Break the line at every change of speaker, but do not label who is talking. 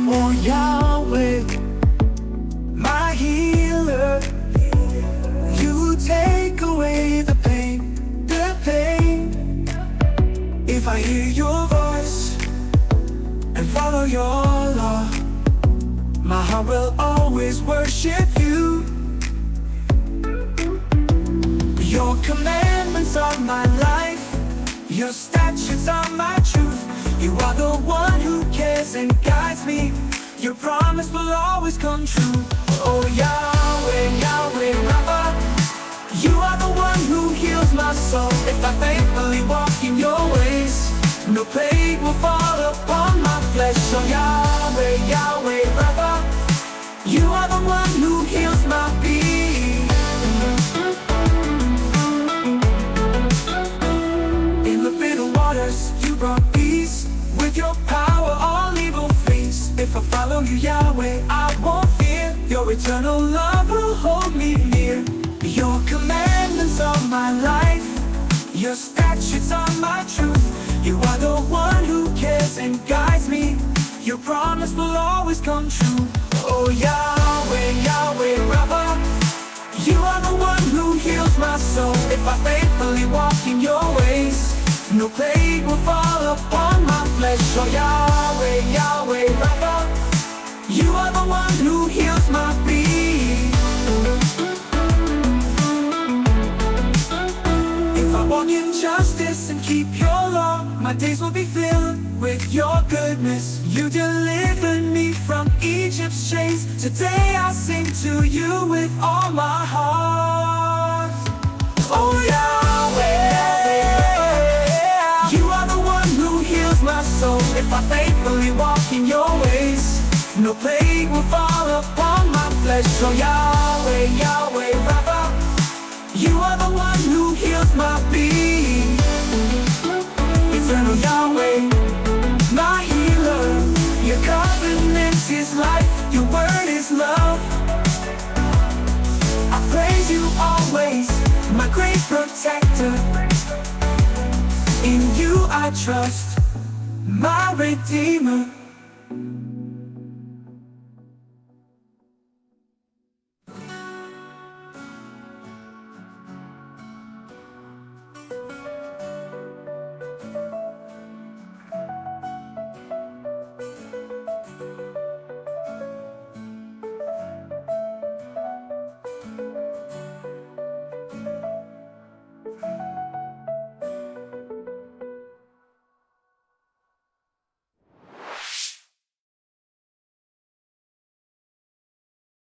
Oh Yahweh, my healer, you take away the pain, the pain. If I hear your voice and follow your law, my heart will always worship you. Your commandments are my life, your statutes are my truth. You are the one who cares and guides me. Your promise will always come true. Oh Yahweh, Yahweh Rapha, you are the one who heals my soul. If I faithfully walk in your ways, no plague will fall upon my flesh. Oh Yahweh, Yahweh Rapha, you are the one who heals my being. In the bitter waters, you brought peace. With your power, all evil flees. If I follow you, Yahweh, I won't fear. Your eternal love will hold me near. Your commandments are my life, your statutes are my truth. You are the one who cares and guides me. Your promise will always come true. Oh Yahweh, Yahweh Rapha, you are the one who heals my soul. If I faithfully walk in your ways, no plague will fall upon my flesh. Oh Yahweh, Yahweh Rapha, you are the one who heals my being. If I walk in justice and keep your law, my days will be filled with your goodness. You delivered me from Egypt's chains. Today I sing to you with all my heart. Oh Yahweh, my soul. If I faithfully walk in your ways, no plague will fall upon my flesh. Oh Yahweh, Yahweh Rapha, you are the one who heals my being. Eternal Yahweh, my healer, your covenant is life, your word is love. I praise you always, my great protector. In you I trust, my Redeemer.